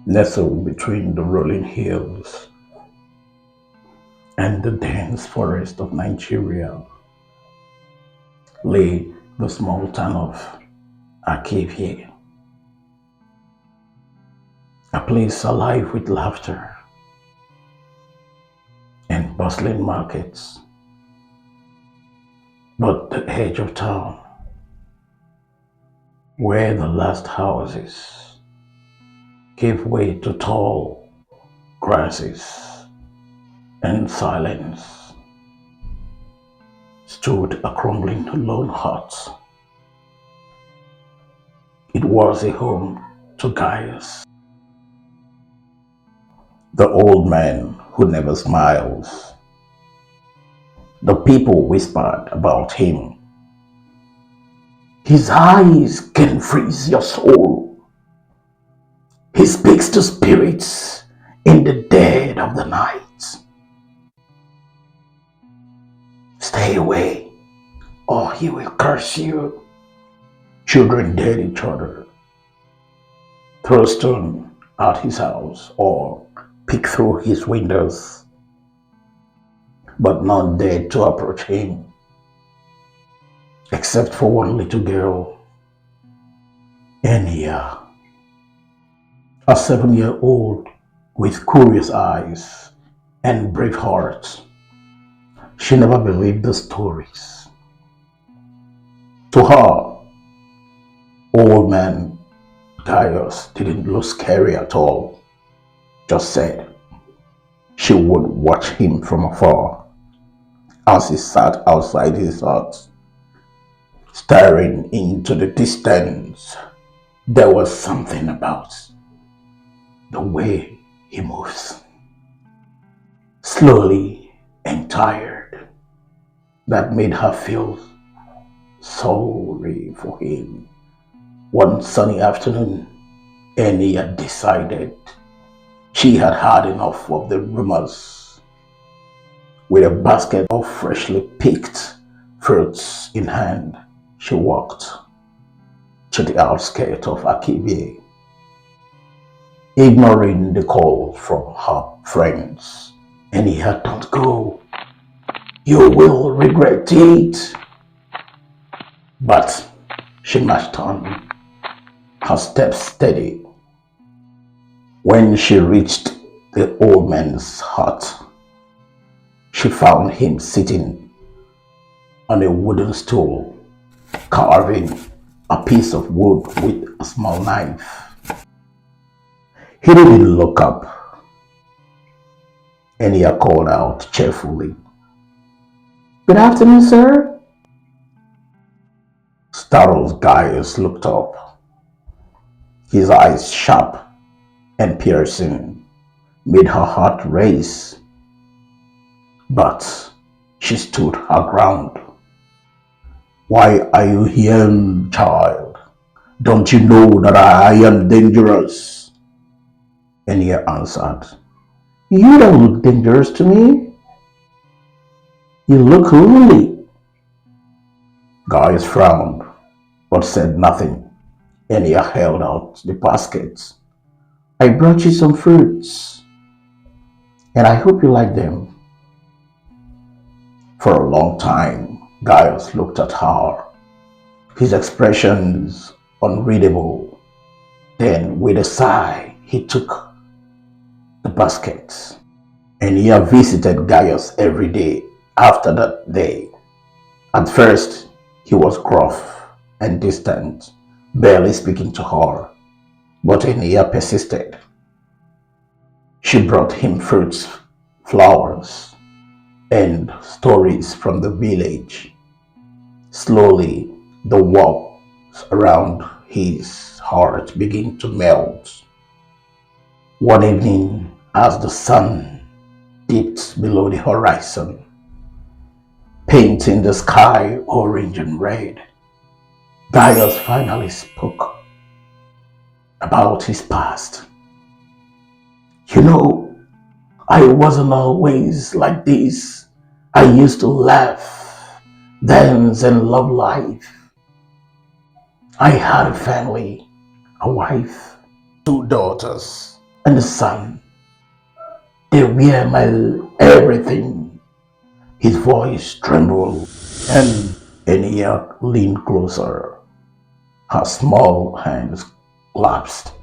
Nestled between the rolling hills and the dense forest of Nigeria lay the small town of Akivie, a place alive with laughter and bustling markets. But the edge of town, where the last houses gave way to tall grasses and silence, stood a crumbling lone hut. It was a home to Gaius, the old man who never smiles. The people whispered about him. His eyes can freeze your soul. He speaks to spirits in the dead of the night. Stay away, or he will curse you. Children dare each other, throw stone at his house, or peek through his windows, but none dared to approach him, except for one little girl, Eniya, a 7-year-old with curious eyes and brave heart. She never believed the stories. To her, old man Gius didn't look scary at all, just said she would watch him from afar as he sat outside his hut, staring into the distance. There was something about the way he moves, slowly and tired, that made her feel sorry for him. One sunny afternoon, Eniya decided she had had enough of the rumors. With a basket of freshly picked fruits in hand, she walked to the outskirts of Akibie, ignoring the call from her friends. Eniya, don't go. You will regret it. But she marched on, her steps steady. When she reached the old man's hut, she found him sitting on a wooden stool, carving a piece of wood with a small knife. He didn't look up. Eniya called out cheerfully, "Good afternoon, sir." Startled Gaius looked up, his eyes sharp and piercing, made her heart race. But she stood her ground. "Why are you here, child? Don't you know that I am dangerous?" Eniya answered. "You don't look dangerous to me. You look lonely." Gaius frowned, but said nothing. Eniya held out the basket. "I brought you some fruits, and I hope you like them." For a long time, Gaius looked at her, his expressions unreadable. Then, with a sigh, he took the basket. Eniya visited Gaius every day after that day. At first, he was gruff and distant, barely speaking to her. But Eniya persisted. She brought him fruits, flowers, and stories from the village. Slowly, the walls around his heart began to melt. One evening, as the sun dipped below the horizon, painting the sky orange and red, Gaius finally spoke about his past. "You know, I wasn't always like this. I used to laugh, dance, and love life. I had a family, a wife, 2 daughters. and the sun. They were my everything. His voice trembled, and Eniya leaned closer. Her small hands clasped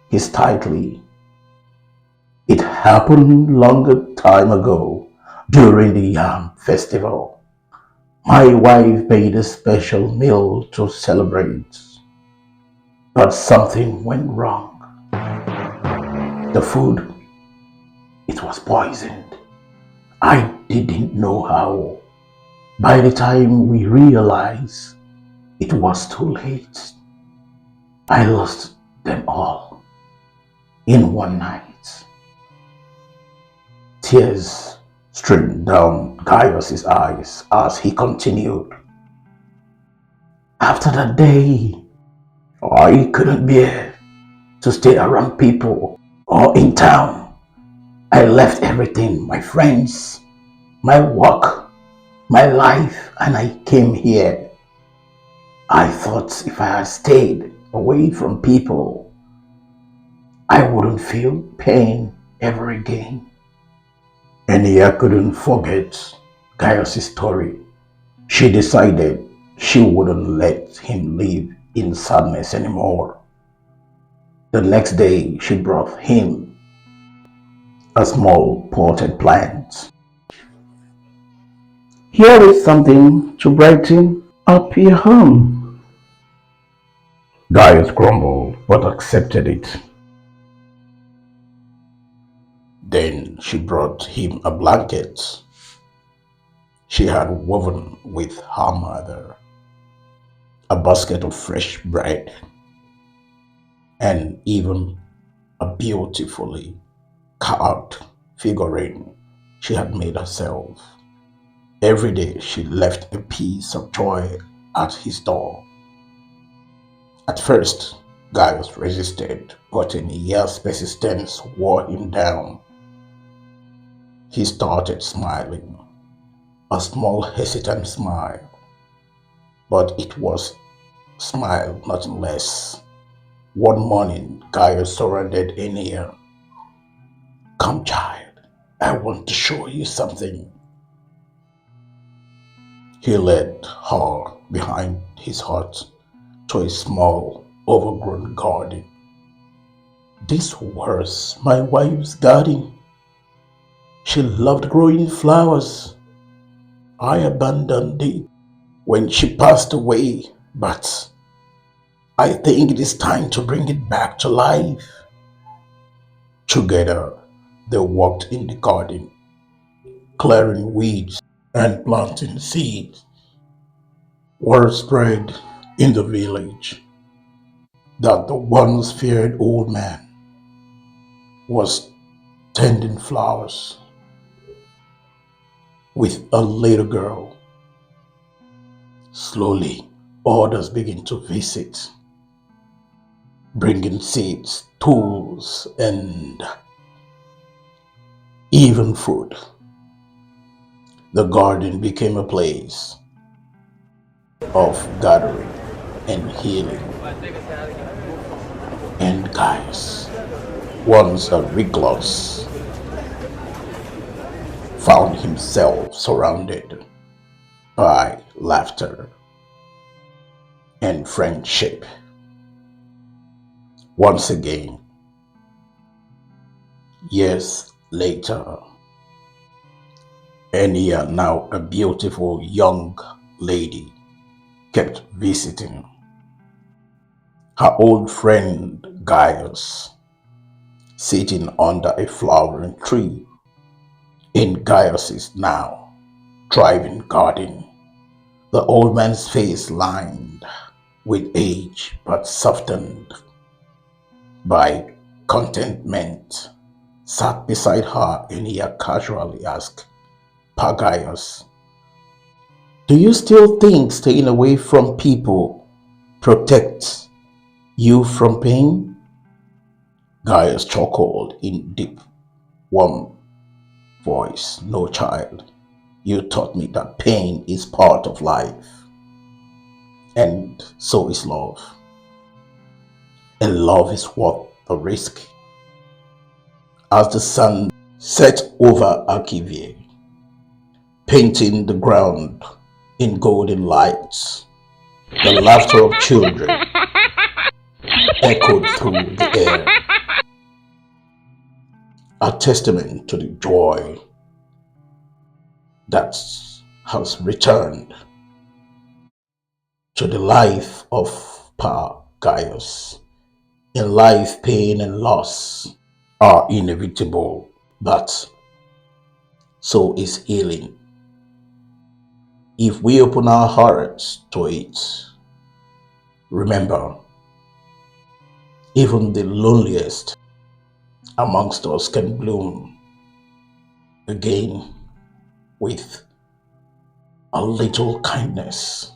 his tightly. It happened longer time ago during the Yam festival. My wife made a special meal to celebrate, but something went wrong. The food, it was poisoned. I didn't know how. By the time we realized, it was too late. I lost them all in one night. Tears streamed down Gaius's eyes as he continued. After that day, I couldn't bear to stay around people or in town. I left everything, my friends, my work, my life, and I came here. I thought if I had stayed away from people, I wouldn't feel pain ever again. Eniya couldn't forget Gaius' story. She decided she wouldn't let him live in sadness anymore. The next day, she brought him a small potted plant. Here is something to brighten up your home. Gaius grumbled but accepted it. Then she brought him a blanket she had woven with her mother, a basket of fresh bread, and even a beautifully carved figurine she had made herself. Every day she left a piece of joy at his door. At first, Gaius resisted, but in years' persistence wore him down. He started smiling, a small hesitant smile, but it was smile nothing less. One morning, Gaius surrounded Eniya. Come, child, I want to show you something. He led her behind his hut to a small, overgrown garden. This was my wife's garden. She loved growing flowers. I abandoned it when she passed away, but I think it is time to bring it back to life. Together, they walked in the garden, clearing weeds and planting seeds. Word spread in the village that the once feared old man was tending flowers with a little girl. Slowly, others began to visit, bringing seeds, tools, and even food. The garden became a place of gathering and healing. And Gaius, once a recluse, found himself surrounded by laughter and friendship. Once again, years later, Eniya, now a beautiful young lady, kept visiting her old friend Gaius, sitting under a flowering tree in Gaius's now thriving garden. The old man's face lined with age but softened by contentment sat beside her. Eniya casually asked, Pa Gaius, do you still think staying away from people protects you from pain? Gaius chuckled in deep, warm voice. No, child, you taught me that pain is part of life, and so is love. And love is worth the risk. as the sun set over Archivia, painting the ground in golden lights. The laughter of children echoed through the air, a testament to the joy that has returned to the life of Pa Gaius. In life, pain and loss are inevitable, but so is healing. If we open our hearts to it, remember, even the loneliest amongst us can bloom again with a little kindness.